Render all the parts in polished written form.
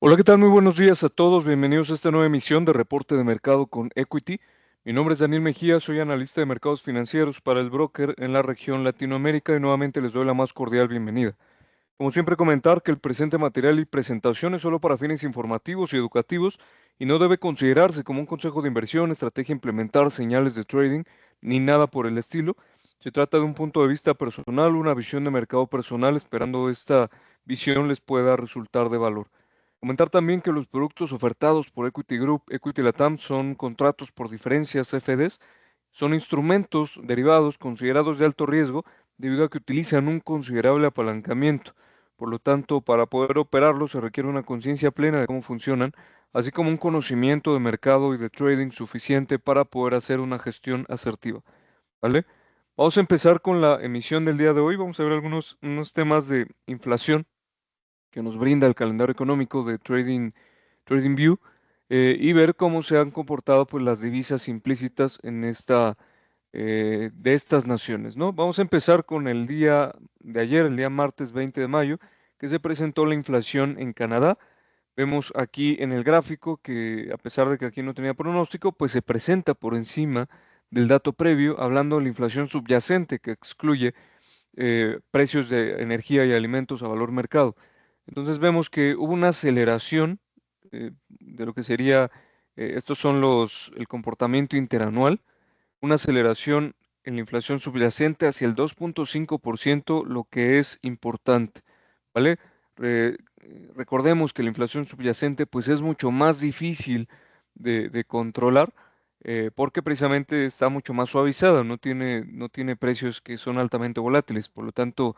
Hola, ¿qué tal? Muy buenos días a todos. Bienvenidos a esta nueva emisión de Reporte de Mercado con Equity. Mi nombre es Daniel Mejía, soy analista de mercados financieros para el broker en la región Latinoamérica y nuevamente les doy la más cordial bienvenida. Como siempre, comentar que el presente material y presentación es solo para fines informativos y educativos y no debe considerarse como un consejo de inversión, estrategia a implementar, señales de trading, ni nada por el estilo. Se trata de un punto de vista personal, una visión de mercado personal, esperando esta visión les pueda resultar de valor. Comentar también que los productos ofertados por Equity Group, Equity Latam son contratos por diferencias CFDs, son instrumentos derivados considerados de alto riesgo debido a que utilizan un considerable apalancamiento. Por lo tanto, para poder operarlos se requiere una conciencia plena de cómo funcionan, así como un conocimiento de mercado y de trading suficiente para poder hacer una gestión asertiva. ¿Vale? Vamos a empezar con la emisión del día de hoy. Vamos a ver algunos unos temas de inflación que nos brinda el calendario económico de TradingView, y ver cómo se han comportado pues las divisas implícitas en de estas naciones, ¿no? Vamos a empezar con el día de ayer, el día martes 20 de mayo, que se presentó la inflación en Canadá. Vemos aquí en el gráfico que, a pesar de que aquí no tenía pronóstico, pues se presenta por encima del dato previo, hablando de la inflación subyacente que excluye precios de energía y alimentos a valor mercado. Entonces vemos que hubo una aceleración de lo que sería, estos son el comportamiento interanual, una aceleración en la inflación subyacente hacia el 2.5%, lo que es importante, ¿vale? Recordemos que la inflación subyacente pues es mucho más difícil de controlar, porque precisamente está mucho más suavizada, no tiene precios que son altamente volátiles, por lo tanto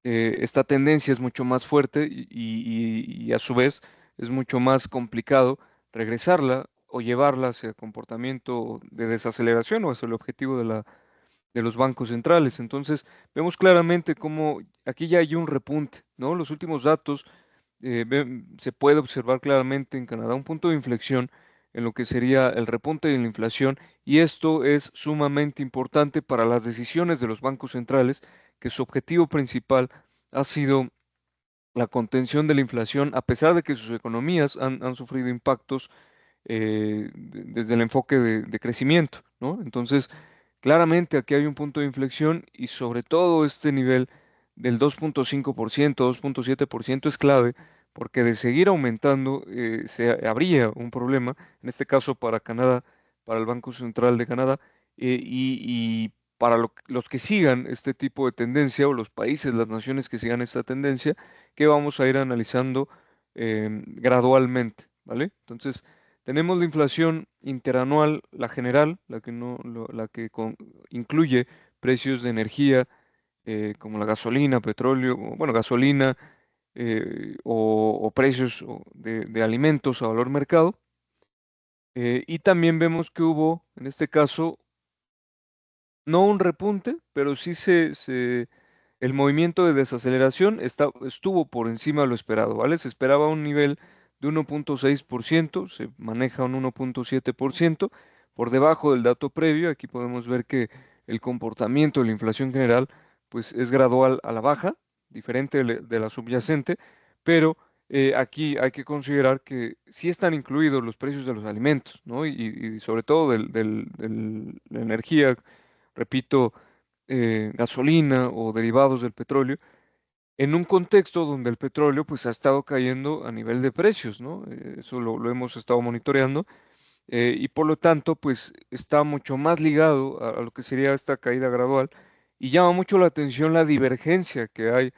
esta tendencia es mucho más fuerte y a su vez es mucho más complicado regresarla o llevarla hacia comportamiento de desaceleración o hacia el objetivo de los bancos centrales. Entonces, vemos claramente cómo aquí ya hay un repunte, ¿no? Los últimos datos se puede observar claramente en Canadá un punto de inflexión en lo que sería el repunte de la inflación, y esto es sumamente importante para las decisiones de los bancos centrales, que su objetivo principal ha sido la contención de la inflación, a pesar de que sus economías han sufrido impactos desde el enfoque de crecimiento, ¿no? Entonces, claramente aquí hay un punto de inflexión y sobre todo este nivel del 2.5%, 2.7% es clave porque de seguir aumentando se habría un problema, en este caso para Canadá, para el Banco Central de Canadá, y para los que sigan este tipo de tendencia o los países, las naciones que sigan esta tendencia, que vamos a ir analizando gradualmente, ¿vale? Entonces, tenemos la inflación interanual, la general, la que no, la que incluye precios de energía como la gasolina, petróleo, bueno, gasolina o precios de alimentos a valor mercado. Y también vemos que hubo, en este caso, no un repunte, pero sí el movimiento de desaceleración estuvo por encima de lo esperado, ¿vale? Se esperaba un nivel de 1.6%, se maneja un 1.7%, por debajo del dato previo. Aquí podemos ver que el comportamiento de la inflación general, pues es gradual a la baja, diferente de la subyacente, pero aquí hay que considerar que sí están incluidos los precios de los alimentos, ¿no? Y sobre todo la energía, repito, gasolina o derivados del petróleo, en un contexto donde el petróleo pues ha estado cayendo a nivel de precios, ¿no? Eso lo hemos estado monitoreando, y por lo tanto pues está mucho más ligado a lo que sería esta caída gradual, y llama mucho la atención la divergencia que hay,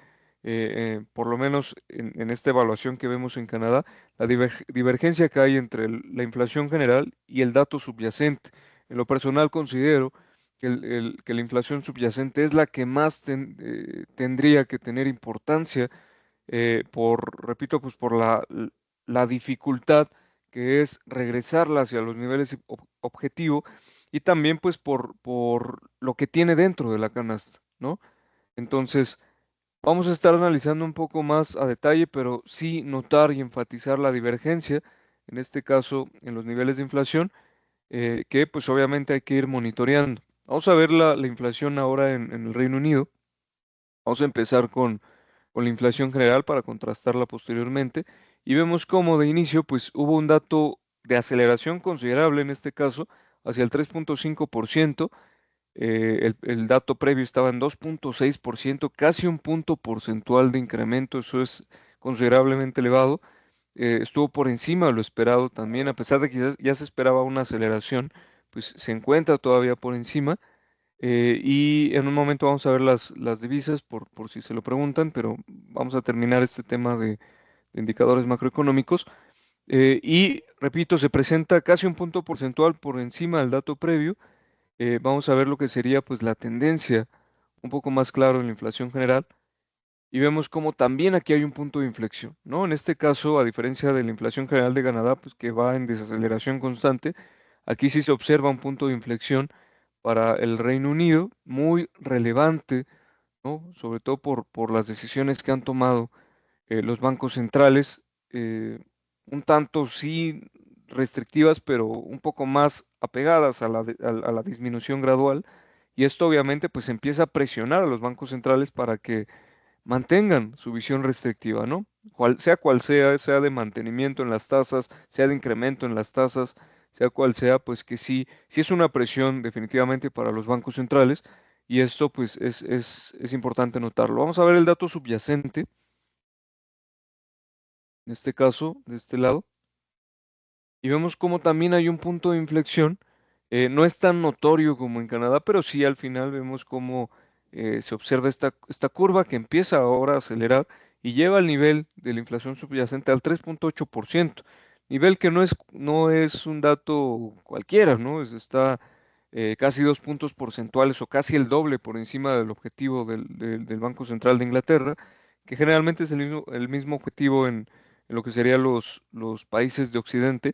por lo menos en esta evaluación que vemos en Canadá, la divergencia que hay entre la inflación general y el dato subyacente. En lo personal considero que, que la inflación subyacente es la que más tendría que tener importancia, repito, pues por la dificultad que es regresarla hacia los niveles objetivo, y también pues por lo que tiene dentro de la canasta, ¿no? Entonces, vamos a estar analizando un poco más a detalle, pero sí notar y enfatizar la divergencia, en este caso en los niveles de inflación, que pues obviamente hay que ir monitoreando. Vamos a ver la inflación ahora en el Reino Unido. Vamos a empezar con la inflación general para contrastarla posteriormente. y vemos cómo de inicio pues hubo un dato de aceleración considerable en este caso, hacia el 3.5%. El dato previo estaba en 2.6%, casi un punto porcentual de incremento, eso es considerablemente elevado. Estuvo por encima de lo esperado también, a pesar de que ya se esperaba una aceleración, pues se encuentra todavía por encima. Y en un momento vamos a ver las divisas, por si se lo preguntan, pero vamos a terminar este tema de indicadores macroeconómicos. Y repito, se presenta casi un punto porcentual por encima del dato previo. Vamos a ver lo que sería pues la tendencia un poco más claro en la inflación general y vemos como también aquí hay un punto de inflexión, ¿no? En este caso, a diferencia de la inflación general de Canadá, pues que va en desaceleración constante, aquí sí se observa un punto de inflexión para el Reino Unido muy relevante, ¿no? Sobre todo por las decisiones que han tomado los bancos centrales, eh, un tanto sí restrictivas, pero un poco más apegadas a a la disminución gradual. Y esto obviamente pues empieza a presionar a los bancos centrales para que mantengan su visión restrictiva, ¿no? Cual sea, sea de mantenimiento en las tasas, sea de incremento en las tasas, sea cual sea, pues que sí, sí es una presión definitivamente para los bancos centrales y esto pues es importante notarlo. Vamos a ver el dato subyacente, en este caso, de este lado, y vemos cómo también hay un punto de inflexión. No es tan notorio como en Canadá, pero sí al final vemos cómo se observa esta curva que empieza ahora a acelerar y lleva al nivel de la inflación subyacente al 3.8%, nivel que no es un dato cualquiera, ¿no? Está casi 2 puntos porcentuales o casi el doble por encima del objetivo del Banco Central de Inglaterra, que generalmente es el mismo objetivo en lo que serían los países de Occidente.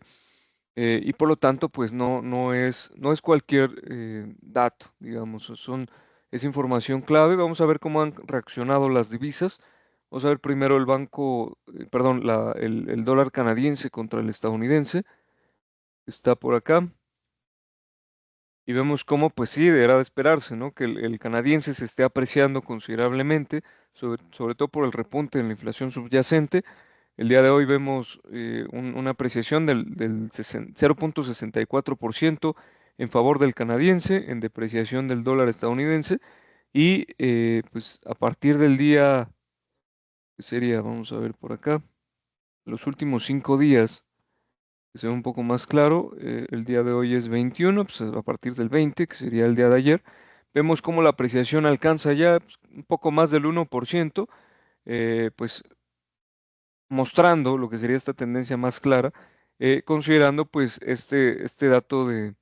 Y por lo tanto, pues no es cualquier dato, digamos, es información clave. Vamos a ver cómo han reaccionado las divisas. Vamos a ver primero perdón, el dólar canadiense contra el estadounidense. Está por acá. Y vemos cómo, pues sí, deberá de esperarse, ¿no? Que el canadiense se esté apreciando considerablemente, sobre todo por el repunte en la inflación subyacente. El día de hoy vemos una apreciación del 0.64% en favor del canadiense, en depreciación del dólar estadounidense. Y pues a partir del día, ¿qué sería? Vamos a ver por acá, los últimos 5 días, que se ve un poco más claro. El día de hoy es 21, pues a partir del 20, que sería el día de ayer, vemos cómo la apreciación alcanza ya pues, un poco más del 1%, pues mostrando lo que sería esta tendencia más clara, considerando pues este dato de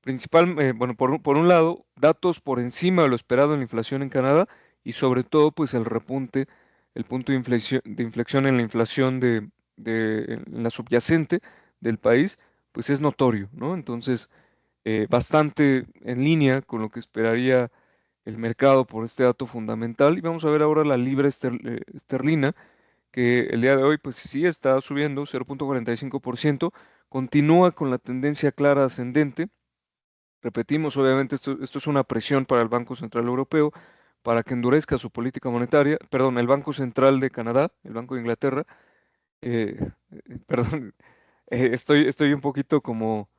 principal, bueno, por un lado, datos por encima de lo esperado en la inflación en Canadá y sobre todo pues el repunte, el punto de inflexión en la inflación en la subyacente del país, pues es notorio, ¿no? Entonces, bastante en línea con lo que esperaría el mercado por este dato fundamental. Y vamos a ver ahora la libra esterlina que el día de hoy, pues sí está subiendo 0.45%, continúa con la tendencia clara ascendente. Repetimos, obviamente esto es una presión para el Banco Central Europeo para que endurezca su política monetaria, perdón, el Banco Central de Canadá, el Banco de Inglaterra, perdón, estoy un poquito como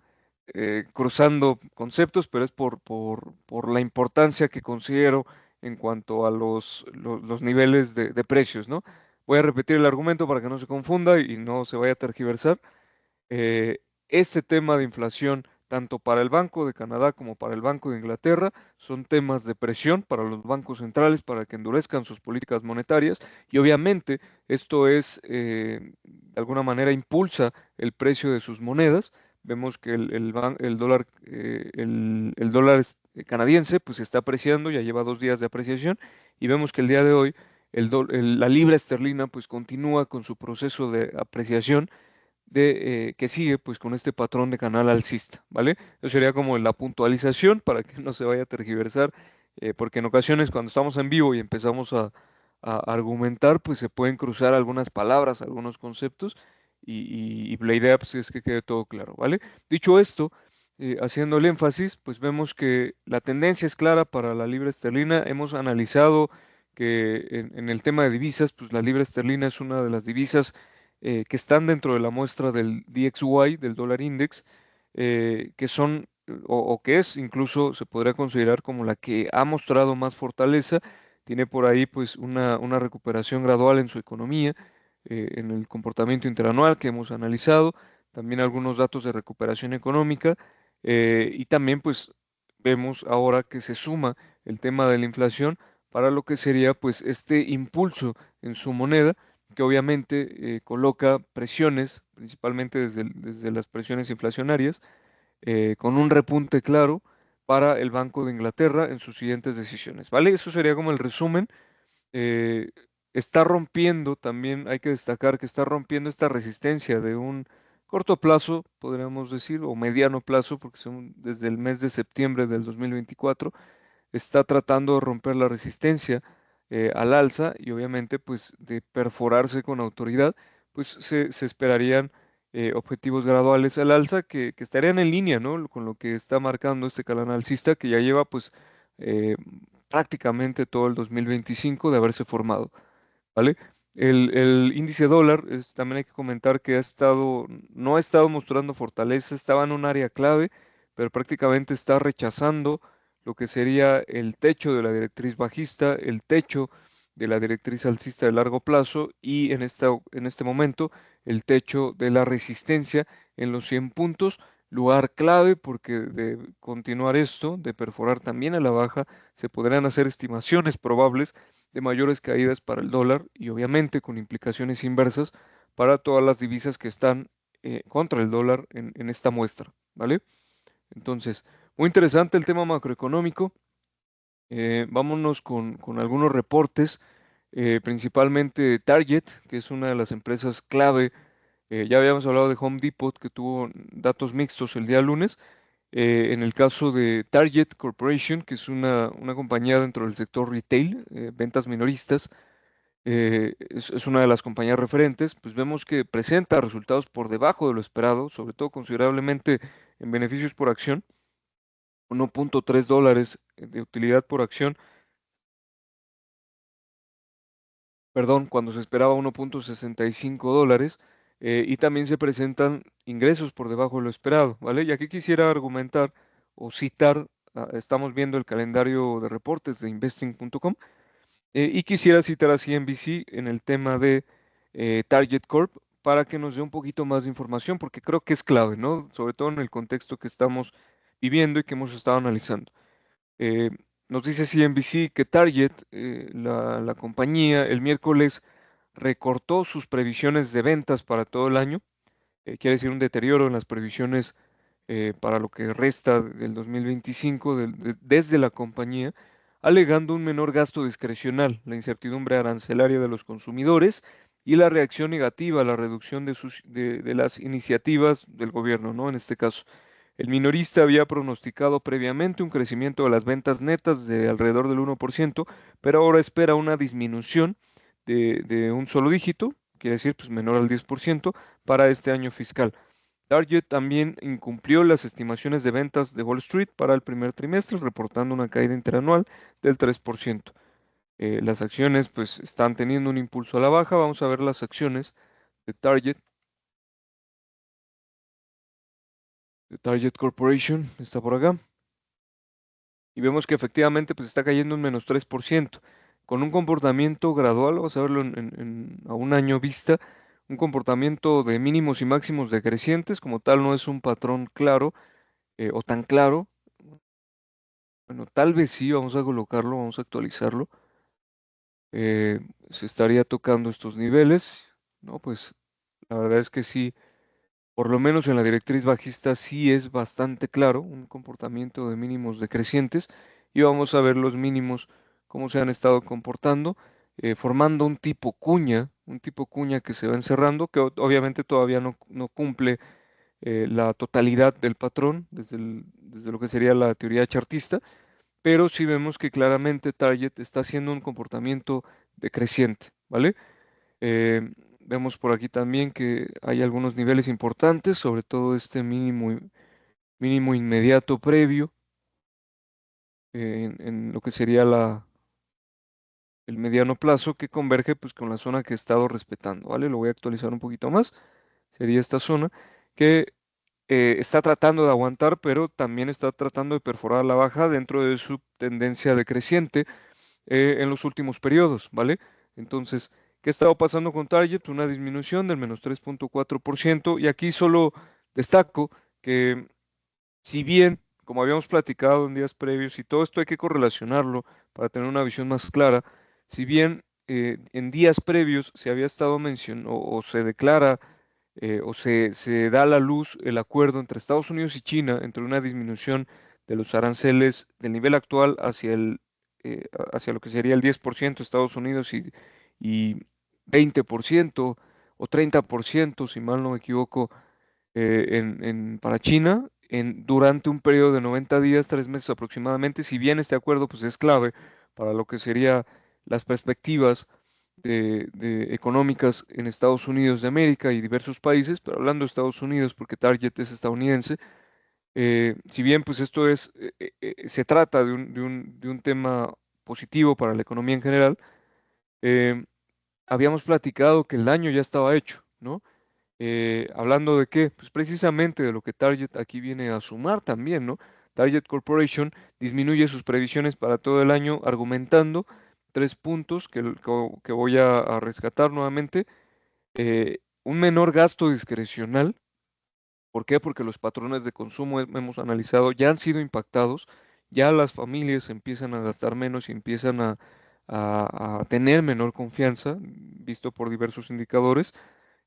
cruzando conceptos, pero es por la importancia que considero en cuanto a los niveles de precios, ¿no? Voy a repetir el argumento para que no se confunda y no se vaya a tergiversar. Este tema de inflación, tanto para el Banco de Canadá como para el Banco de Inglaterra, son temas de presión para los bancos centrales para que endurezcan sus políticas monetarias y obviamente esto de alguna manera, impulsa el precio de sus monedas. Vemos que el dólar canadiense pues se está apreciando, ya lleva 2 días de apreciación y vemos que el día de hoy la libra esterlina pues continúa con su proceso de apreciación que sigue pues con este patrón de canal alcista, ¿vale? Eso sería como la puntualización para que no se vaya a tergiversar, porque en ocasiones cuando estamos en vivo y empezamos a argumentar, pues se pueden cruzar algunas palabras, algunos conceptos, y la idea pues es que quede todo claro, ¿vale? Dicho esto, haciendo el énfasis, pues vemos que la tendencia es clara para la libra esterlina. Hemos analizado que en el tema de divisas, pues la libra esterlina es una de las divisas que están dentro de la muestra del DXY, del dólar index, que son o que es incluso se podría considerar como la que ha mostrado más fortaleza, tiene por ahí pues una recuperación gradual en su economía, en el comportamiento interanual que hemos analizado, también algunos datos de recuperación económica, y también pues vemos ahora que se suma el tema de la inflación para lo que sería pues este impulso en su moneda que obviamente coloca presiones, principalmente desde las presiones inflacionarias, con un repunte claro para el Banco de Inglaterra en sus siguientes decisiones, ¿vale? Eso sería como el resumen. eh, Está rompiendo, también hay que destacar que está rompiendo esta resistencia de un corto plazo, podríamos decir, o mediano plazo, porque son desde el mes de septiembre del 2024 está tratando de romper la resistencia al alza y obviamente pues de perforarse con autoridad, pues se esperarían objetivos graduales al alza que estarían en línea, ¿no? Con lo que está marcando este canal alcista que ya lleva pues eh, prácticamente todo el 2025 de haberse formado. ¿Vale? El índice dólar, también hay que comentar que no ha estado mostrando fortaleza, estaba en un área clave, pero prácticamente está rechazando lo que sería el techo de la directriz bajista, el techo de la directriz alcista de largo plazo y en este momento el techo de la resistencia en los 100 puntos, lugar clave porque de continuar esto, de perforar también a la baja, se podrían hacer estimaciones probables de mayores caídas para el dólar y obviamente con implicaciones inversas para todas las divisas que están contra el dólar en esta muestra, ¿vale? Entonces, muy interesante el tema macroeconómico. Vámonos con algunos reportes, principalmente Target, que es una de las empresas clave. Ya habíamos hablado de Home Depot, que tuvo datos mixtos el día lunes. En el caso de Target Corporation, que es una compañía dentro del sector retail, ventas minoristas, es una de las compañías referentes, pues vemos que presenta resultados por debajo de lo esperado, sobre todo considerablemente en beneficios por acción, 1.3 dólares de utilidad por acción, perdón, cuando se esperaba 1.65 dólares, y también se presentan ingresos por debajo de lo esperado, ¿vale? Y aquí quisiera argumentar o citar, estamos viendo el calendario de reportes de investing.com. Y quisiera citar a CNBC en el tema de Target Corp para que nos dé un poquito más de información, porque creo que es clave, ¿no? Sobre todo en el contexto que estamos viviendo y que hemos estado analizando. Eh, Nos dice CNBC que Target, la compañía, el miércoles recortó sus previsiones de ventas para todo el año, quiere decir un deterioro en las previsiones para lo que resta del 2025 desde la compañía, alegando un menor gasto discrecional, la incertidumbre arancelaria de los consumidores y la reacción negativa a la reducción de las iniciativas del gobierno, ¿no? En este caso, el minorista había pronosticado previamente un crecimiento de las ventas netas de alrededor del 1%, pero ahora espera una disminución de un solo dígito, quiere decir pues menor al 10%, para este año fiscal. Target también incumplió las estimaciones de ventas de Wall Street para el primer trimestre, reportando una caída interanual del 3%. Las acciones pues están teniendo un impulso a la baja. Vamos a ver las acciones de Target Corporation, está por acá. Y vemos que efectivamente pues está cayendo un -3%, con un comportamiento gradual, vamos a verlo a un año vista, un comportamiento de mínimos y máximos decrecientes, como tal no es un patrón claro o tan claro. Bueno, tal vez sí, vamos a colocarlo, vamos a actualizarlo. eh, Se estaría tocando estos niveles, ¿no? Pues la verdad es que sí, por lo menos en la directriz bajista sí es bastante claro, un comportamiento de mínimos decrecientes y vamos a ver los mínimos, cómo se han estado comportando, formando un tipo cuña que se va encerrando, que obviamente todavía no cumple la totalidad del patrón desde lo que sería la teoría chartista, pero sí vemos que claramente Target está haciendo un comportamiento decreciente, ¿vale? Vemos por aquí también que hay algunos niveles importantes, sobre todo este mínimo inmediato previo en lo que sería el mediano plazo que converge pues con la zona que he estado respetando, ¿vale? Lo voy a actualizar un poquito más. Sería esta zona que está tratando de aguantar, pero también está tratando de perforar la baja dentro de su tendencia decreciente en los últimos periodos, ¿vale? Entonces, ¿qué ha estado pasando con Target? Una disminución del menos 3.4% y aquí solo destaco que si bien, como habíamos platicado en días previos, y todo esto hay que correlacionarlo para tener una visión más clara, si bien en días previos se había estado mencionando o se declara se da a la luz el acuerdo entre Estados Unidos y China entre una disminución de los aranceles del nivel actual hacia hacia lo que sería el 10% Estados Unidos y 20% o 30%, si mal no me equivoco, para China durante un periodo de 90 días, 3 meses aproximadamente, si bien este acuerdo pues, es clave para lo que sería las perspectivas económicas en Estados Unidos de América y diversos países, pero hablando de Estados Unidos porque Target es estadounidense, si bien pues se trata de un tema positivo para la economía en general, eh, habíamos platicado que el daño ya estaba hecho, ¿no? ¿Hablando de qué? Pues precisamente de lo que Target aquí viene a sumar también, ¿no? Target Corporation disminuye sus previsiones para todo el año argumentando 3 puntos que voy a rescatar nuevamente. Un menor gasto discrecional. ¿Por qué? Porque los patrones de consumo hemos analizado ya han sido impactados, ya las familias empiezan a gastar menos y empiezan a tener menor confianza, visto por diversos indicadores.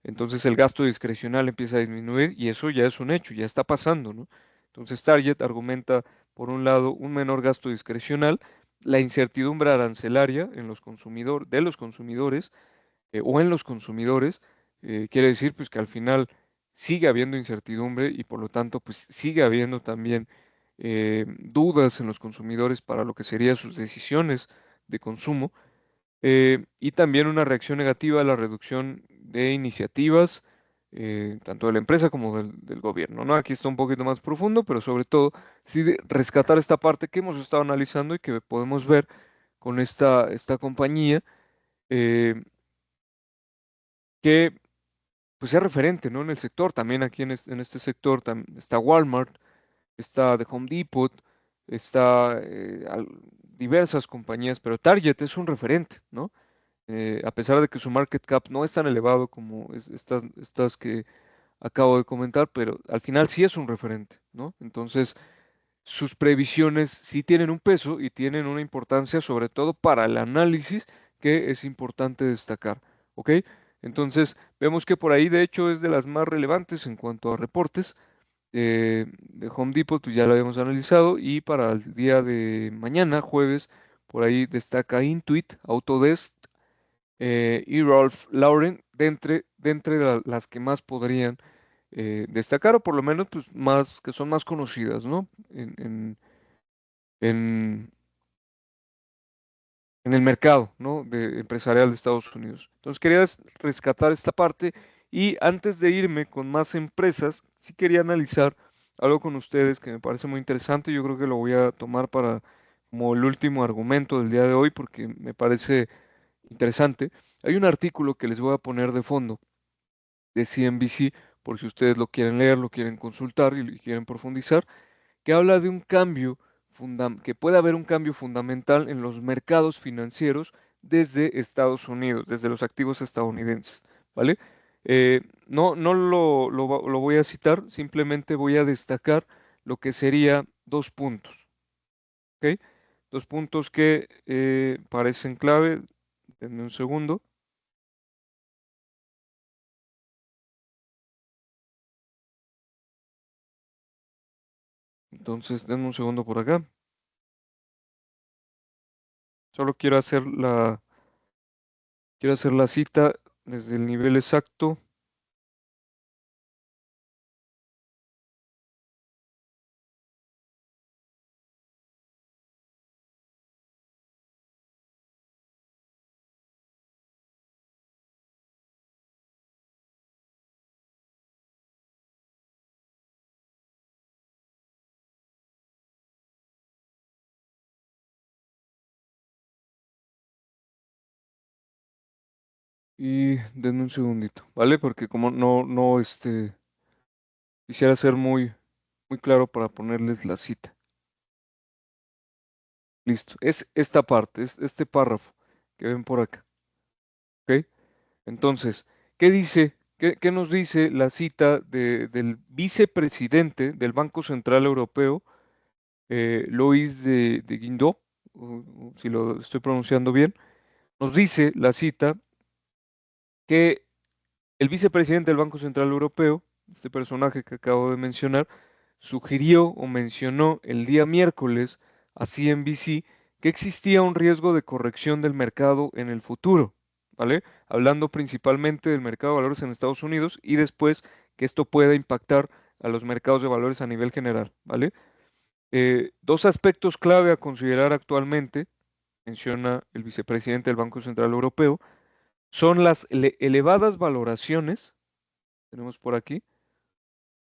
Entonces el gasto discrecional empieza a disminuir y eso ya es un hecho, ya está pasando, ¿no? Entonces Target argumenta, por un lado, un menor gasto discrecional, la incertidumbre arancelaria de los consumidores o en los consumidores, quiere decir pues que al final sigue habiendo incertidumbre y por lo tanto pues sigue habiendo también dudas en los consumidores para lo que serían sus decisiones de consumo y también una reacción negativa a la reducción de iniciativas, tanto de la empresa como del gobierno, ¿no? Aquí está un poquito más profundo, pero sobre todo, sí rescatar esta parte que hemos estado analizando y que podemos ver con esta compañía, eh, que pues es referente, ¿no? En el sector, también aquí en este sector está Walmart, está The Home Depot, está diversas compañías, pero Target es un referente, ¿no? A pesar de que su market cap no es tan elevado como estas que acabo de comentar, pero al final sí es un referente, ¿no? Entonces, sus previsiones sí tienen un peso y tienen una importancia, sobre todo para el análisis, que es importante destacar, ¿ok? Entonces, vemos que por ahí, de hecho, es de las más relevantes en cuanto a reportes. De Home Depot, pues ya lo habíamos analizado, y para el día de mañana, jueves, por ahí destaca Intuit, Autodesk, y Ralph Lauren de entre las que más podrían destacar, o por lo menos pues más, que son más conocidas, ¿no? En, en el mercado, ¿no? Empresarial de Estados Unidos. Entonces quería rescatar esta parte y antes de irme con más empresas, sí quería analizar algo con ustedes que me parece muy interesante. Yo creo que lo voy a tomar para como el último argumento del día de hoy porque me parece interesante. Hay un artículo que les voy a poner de fondo de CNBC, por si ustedes lo quieren leer, lo quieren consultar y quieren profundizar, que habla de un cambio, que puede haber un cambio fundamental en los mercados financieros desde Estados Unidos, desde los activos estadounidenses, ¿vale? No lo voy a citar, simplemente voy a destacar lo que sería 2 puntos, ¿ok? 2 puntos que parecen clave. Denme un segundo. Entonces, denme un segundo por acá. Solo quiero hacer la cita desde el nivel exacto. Y denme un segundito, ¿vale? Porque como quisiera ser muy claro para ponerles la cita. Listo. Es esta parte, es este párrafo que ven por acá, ¿ok? Entonces, ¿qué dice? ¿Qué nos dice la cita del vicepresidente del Banco Central Europeo, Loïs de Guindos, si lo estoy pronunciando bien? Nos dice la cita que el vicepresidente del Banco Central Europeo, este personaje que acabo de mencionar, sugirió o mencionó el día miércoles a CNBC que existía un riesgo de corrección del mercado en el futuro, ¿vale? Hablando principalmente del mercado de valores en Estados Unidos y después que esto pueda impactar a los mercados de valores a nivel general, ¿vale? Dos aspectos clave a considerar actualmente, menciona el vicepresidente del Banco Central Europeo, son las elevadas valoraciones, tenemos por aquí,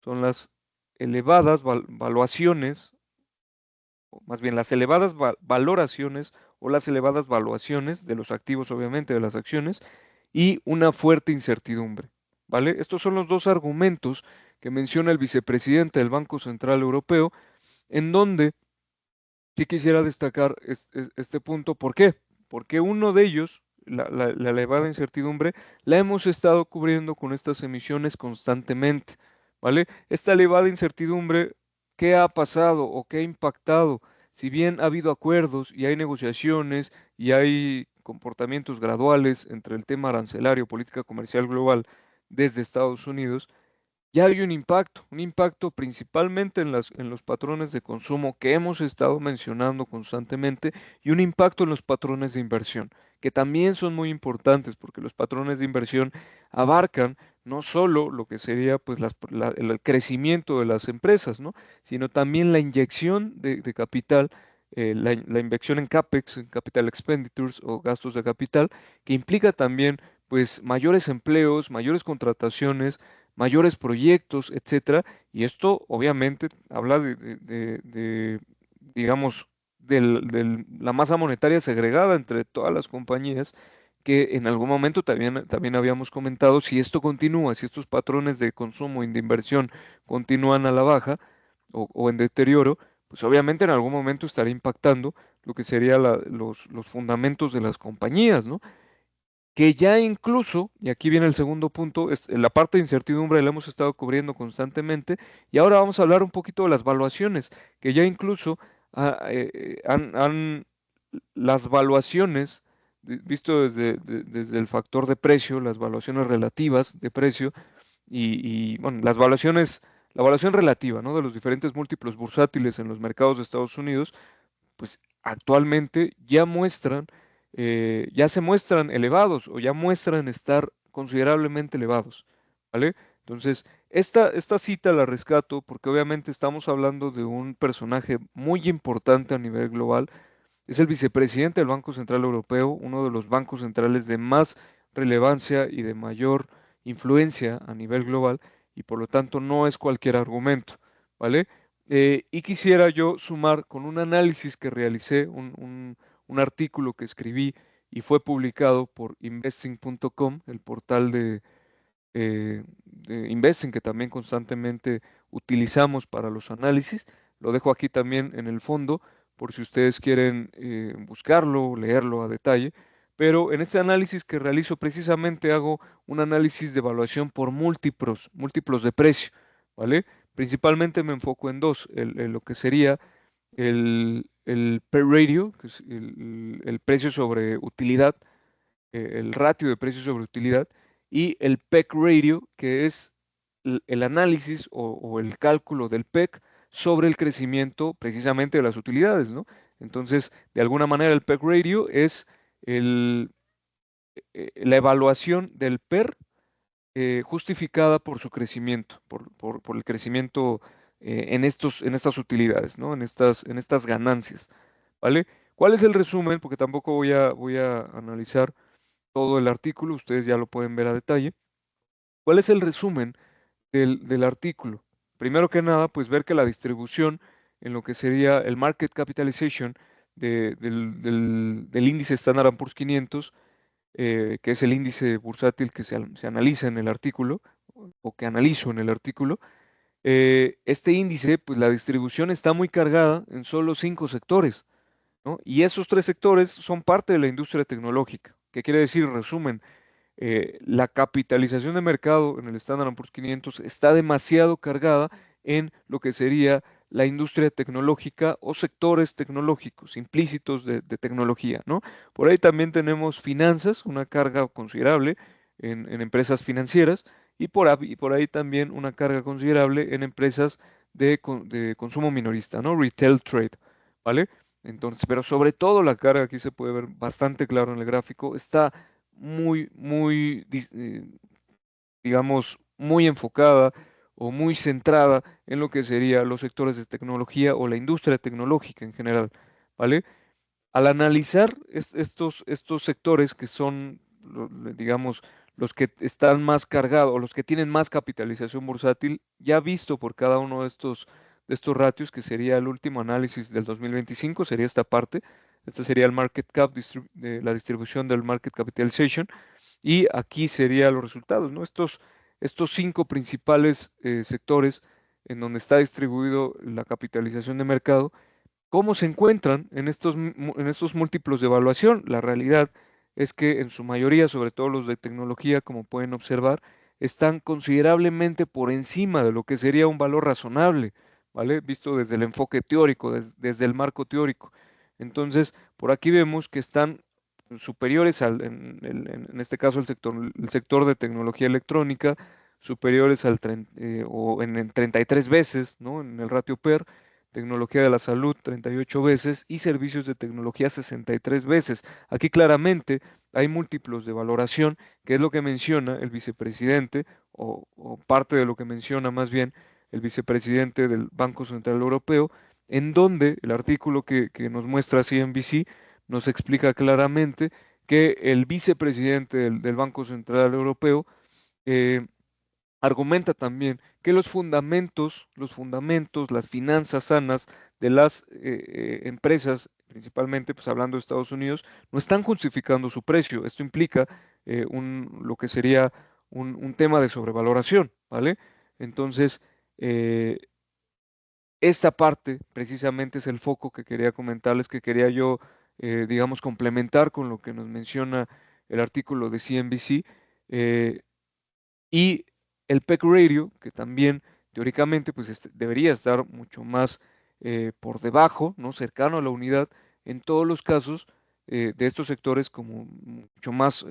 son las elevadas valuaciones, o más bien las elevadas valoraciones o las elevadas valuaciones de los activos, obviamente, de las acciones, y una fuerte incertidumbre, ¿vale? Estos son los dos argumentos que menciona el vicepresidente del Banco Central Europeo, en donde sí quisiera destacar este punto. ¿Por qué? Porque uno de ellos, la elevada incertidumbre, la hemos estado cubriendo con estas emisiones constantemente, ¿vale? Esta elevada incertidumbre, ¿qué ha pasado o qué ha impactado? Si bien ha habido acuerdos y hay negociaciones y hay comportamientos graduales entre el tema arancelario, política comercial global desde Estados Unidos, ya hay un impacto principalmente en los patrones de consumo que hemos estado mencionando constantemente y un impacto en los patrones de inversión, que también son muy importantes porque los patrones de inversión abarcan no solo lo que sería pues el crecimiento de las empresas, ¿no? Sino también la inyección de capital, la inversión en CAPEX, en Capital Expenditures o gastos de capital, que implica también pues mayores empleos, mayores contrataciones, mayores proyectos, etcétera. Y esto obviamente habla digamos, la masa monetaria segregada entre todas las compañías, que en algún momento también habíamos comentado, si esto continúa, si estos patrones de consumo y de inversión continúan a la baja o en deterioro, pues obviamente en algún momento estará impactando lo que serían los fundamentos de las compañías, ¿no? Que ya incluso, y aquí viene el segundo punto, la parte de incertidumbre la hemos estado cubriendo constantemente, y ahora vamos a hablar un poquito de las valuaciones, que ya incluso las valuaciones, visto desde el factor de precio, las valuaciones relativas de precio, bueno, la evaluación relativa, ¿no? De los diferentes múltiplos bursátiles en los mercados de Estados Unidos, pues actualmente ya se muestran elevados o ya muestran estar considerablemente elevados, ¿vale? Entonces, esta cita la rescato porque obviamente estamos hablando de un personaje muy importante a nivel global. Es el vicepresidente del Banco Central Europeo, uno de los bancos centrales de más relevancia y de mayor influencia a nivel global, y por lo tanto no es cualquier argumento, ¿vale? Y quisiera yo sumar con un análisis que realicé, un artículo que escribí y fue publicado por investing.com, el portal de Investing que también constantemente utilizamos para los análisis. Lo dejo aquí también en el fondo por si ustedes quieren buscarlo, leerlo a detalle. Pero en este análisis que realizo precisamente hago un análisis de evaluación por múltiplos de precio, ¿vale? Principalmente me enfoco en dos, lo que sería el P ratio, que es el precio sobre utilidad, el ratio de precio sobre utilidad, y el PEC ratio, que es el análisis o el cálculo del PEC sobre el crecimiento precisamente de las utilidades, ¿no? Entonces, de alguna manera, el PEC ratio es el, la evaluación del PER justificada por su crecimiento, por el crecimiento en estas utilidades, ¿no? En estas ganancias, ¿vale? ¿Cuál es el resumen? Porque tampoco voy a analizar todo el artículo, ustedes ya lo pueden ver a detalle. ¿Cuál es el resumen del artículo? Primero que nada, pues ver que la distribución en lo que sería el market capitalization del índice Standard and Poor's 500 que es el índice bursátil que se analiza en el artículo o que analizo en el artículo. Este índice, pues la distribución está muy cargada en solo 5 sectores, ¿no? Y esos 3 sectores son parte de la industria tecnológica. ¿Qué quiere decir? Resumen, la capitalización de mercado en el Standard Poor's 500 está demasiado cargada en lo que sería la industria tecnológica o sectores tecnológicos implícitos de tecnología, ¿no? Por ahí también tenemos finanzas, una carga considerable en empresas financieras y por ahí también una carga considerable en empresas de consumo minorista, ¿no? Retail trade, ¿vale? Entonces, pero sobre todo la carga, aquí se puede ver bastante claro en el gráfico, está digamos, muy enfocada o muy centrada en lo que serían los sectores de tecnología o la industria tecnológica en general, ¿vale? Al analizar estos sectores que son, digamos, los que están más cargados o los que tienen más capitalización bursátil, ya visto por cada uno de estos ratios, que sería el último análisis del 2025, sería esta parte, este sería el market cap, la distribución del market capitalization, y aquí serían los resultados, ¿no? Estos 5 principales sectores en donde está distribuido la capitalización de mercado. ¿Cómo se encuentran en estos múltiplos de evaluación? La realidad es que en su mayoría, sobre todo los de tecnología, como pueden observar, están considerablemente por encima de lo que sería un valor razonable, ¿vale? Visto desde el enfoque teórico, desde el marco teórico. Entonces, por aquí vemos que están superiores en este caso el sector de tecnología electrónica, superiores o en 33 veces, ¿no? En el ratio PER, tecnología de la salud 38 veces y servicios de tecnología 63 veces. Aquí claramente hay múltiplos de valoración, que es lo que menciona el vicepresidente, o parte de lo que menciona más bien el vicepresidente del Banco Central Europeo, en donde el artículo que nos muestra CNBC nos explica claramente que el vicepresidente del Banco Central Europeo eh, argumenta también que los fundamentos, las finanzas sanas de las empresas, principalmente pues hablando de Estados Unidos, no están justificando su precio. Esto implica lo que sería un tema de sobrevaloración, ¿vale? Entonces, eh, esta parte precisamente es el foco que quería comentarles, que quería yo, digamos, complementar con lo que nos menciona el artículo de CNBC. eh, y el PEC Radio, que también teóricamente pues debería estar mucho más por debajo, ¿no? Cercano a la unidad, en todos los casos de estos sectores como mucho más,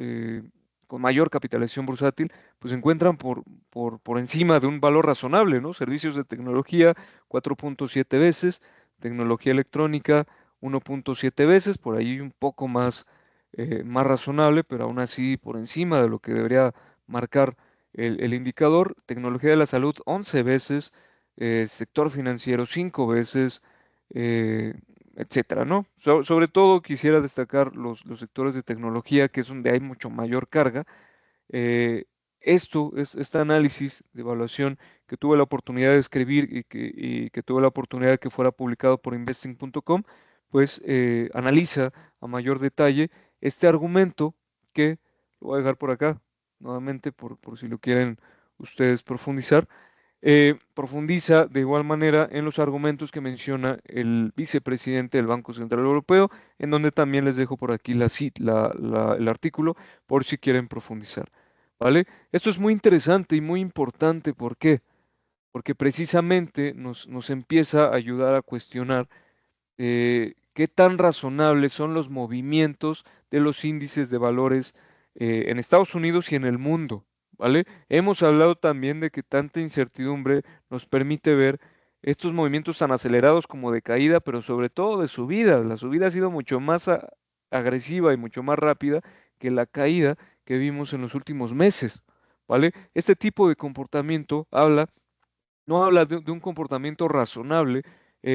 con mayor capitalización bursátil, pues se encuentran por encima de un valor razonable, ¿no? Servicios de tecnología 4.7 veces, tecnología electrónica 1.7 veces, por ahí un poco más razonable, pero aún así por encima de lo que debería marcar el indicador. Tecnología de la salud 11 veces, sector financiero 5 veces, eh, etcétera, ¿no? Sobre todo quisiera destacar los sectores de tecnología, que es donde hay mucho mayor carga. eh, este análisis de evaluación que tuve la oportunidad de escribir y que tuve la oportunidad de que fuera publicado por investing.com, pues analiza a mayor detalle este argumento, que lo voy a dejar por acá, nuevamente por si lo quieren ustedes profundizar. Profundiza de igual manera en los argumentos que menciona el vicepresidente del Banco Central Europeo, en donde también les dejo por aquí el artículo por si quieren profundizar. ¿Vale? Esto es muy interesante y muy importante. ¿Por qué? Porque precisamente nos empieza a ayudar a cuestionar qué tan razonables son los movimientos de los índices de valores en Estados Unidos y en el mundo, ¿vale? Hemos hablado también de que tanta incertidumbre nos permite ver estos movimientos tan acelerados como de caída, pero sobre todo de subida. La subida ha sido mucho más agresiva y mucho más rápida que la caída que vimos en los últimos meses, ¿vale? Este tipo de comportamiento no habla de un comportamiento razonable,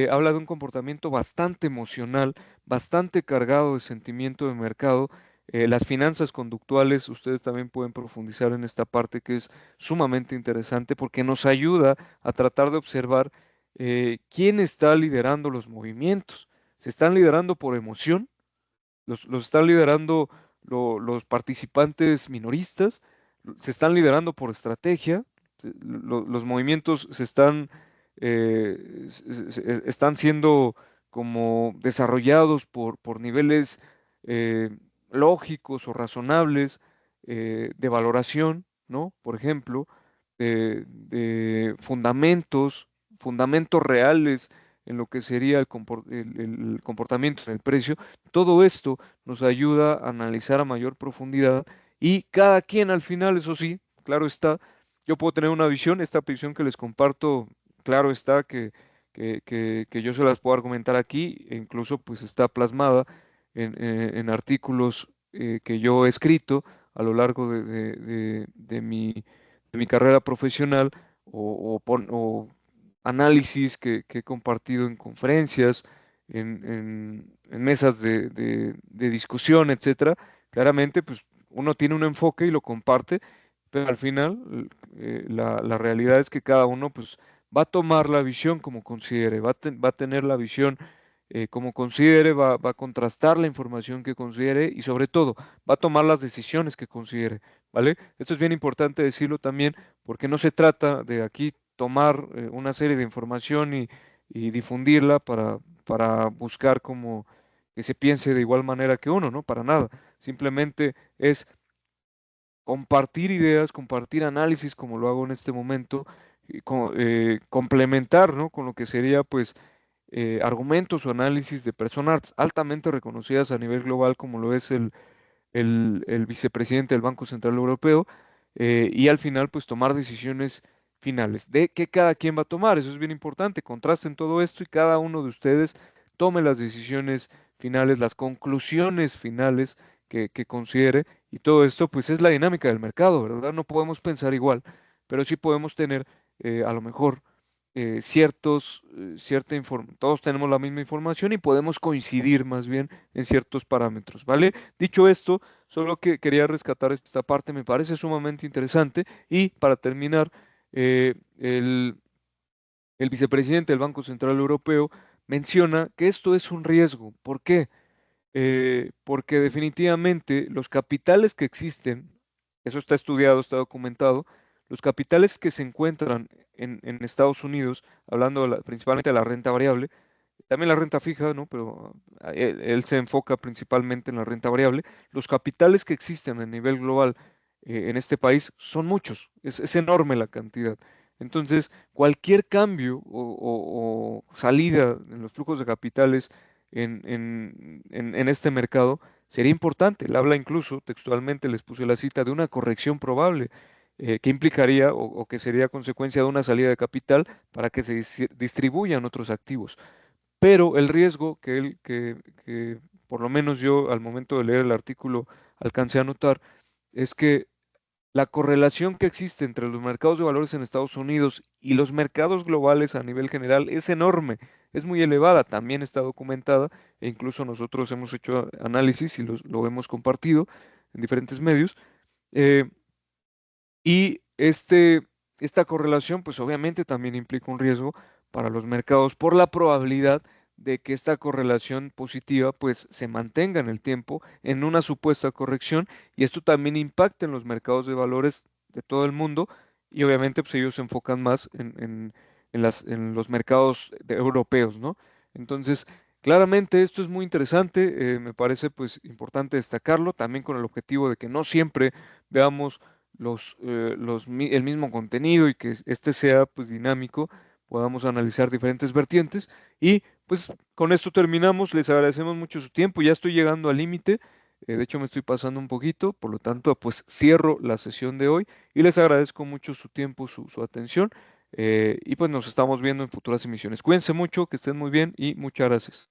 habla de un comportamiento bastante emocional, bastante cargado de sentimiento de mercado. Las finanzas conductuales, ustedes también pueden profundizar en esta parte, que es sumamente interesante porque nos ayuda a tratar de observar quién está liderando los movimientos. ¿Se están liderando por emoción? ¿Los están liderando los participantes minoristas se están liderando por estrategia, los movimientos se están, están siendo como desarrollados por niveles eh, lógicos o razonables de valoración, ¿no? Por ejemplo, de fundamentos reales en lo que sería el comportamiento en el precio. Todo esto nos ayuda a analizar a mayor profundidad y cada quien al final, eso sí, claro está, yo puedo tener una visión, esta visión que les comparto, claro está que yo se las puedo argumentar aquí, e incluso pues está plasmada en artículos que yo he escrito a lo largo de mi carrera profesional o análisis que he compartido en conferencias, en mesas de discusión, etcétera. Claramente, pues uno tiene un enfoque y lo comparte, pero al final la realidad es que cada uno pues va a tomar la visión como considere, va a tener la visión como considere, va a contrastar la información que considere y sobre todo va a tomar las decisiones que considere, ¿vale? Esto es bien importante decirlo también porque no se trata de aquí tomar una serie de información y difundirla para buscar como que se piense de igual manera que uno, ¿no? Para nada. Simplemente es compartir ideas, compartir análisis, como lo hago en este momento, y complementar, ¿no? Con lo que sería, pues, argumentos o análisis de personas altamente reconocidas a nivel global, como lo es el vicepresidente del Banco Central Europeo, y al final, pues, tomar decisiones finales de qué cada quien va a tomar. Eso es bien importante. Contrasten todo esto y cada uno de ustedes tome las decisiones finales, las conclusiones finales que considere. Y todo esto, pues, es la dinámica del mercado, ¿verdad? No podemos pensar igual, pero sí podemos tener, a lo mejor, todos tenemos la misma información y podemos coincidir más bien en ciertos parámetros, ¿vale? Dicho esto, solo que quería rescatar esta parte, me parece sumamente interesante. Y para terminar, eh, el, el vicepresidente del Banco Central Europeo menciona que esto es un riesgo. ¿Por qué? Porque definitivamente los capitales que existen, eso está estudiado, está documentado, los capitales que se encuentran en Estados Unidos, hablando principalmente de la renta variable, también la renta fija, ¿no? Pero él se enfoca principalmente en la renta variable. Los capitales que existen a nivel global en este país son muchos, es enorme la cantidad. Entonces, cualquier cambio o salida en los flujos de capitales en este mercado sería importante. Él habla incluso, textualmente les puse la cita, de una corrección probable, que implicaría o que sería consecuencia de una salida de capital para que se distribuyan otros activos. Pero el riesgo que por lo menos yo al momento de leer el artículo alcancé a notar es que la correlación que existe entre los mercados de valores en Estados Unidos y los mercados globales a nivel general es enorme, es muy elevada, también está documentada e incluso nosotros hemos hecho análisis y lo hemos compartido en diferentes medios. eh, y esta correlación, pues obviamente también implica un riesgo para los mercados por la probabilidad de que esta correlación positiva pues se mantenga en el tiempo en una supuesta corrección y esto también impacta en los mercados de valores de todo el mundo y obviamente pues ellos se enfocan más en los mercados europeos, ¿no? Entonces, claramente esto es muy interesante, me parece pues importante destacarlo también con el objetivo de que no siempre veamos el mismo contenido y que este sea pues dinámico, podamos analizar diferentes vertientes y pues con esto terminamos, les agradecemos mucho su tiempo, ya estoy llegando al límite, de hecho me estoy pasando un poquito, por lo tanto pues cierro la sesión de hoy y les agradezco mucho su tiempo, su atención y pues nos estamos viendo en futuras emisiones. Cuídense mucho, que estén muy bien y muchas gracias.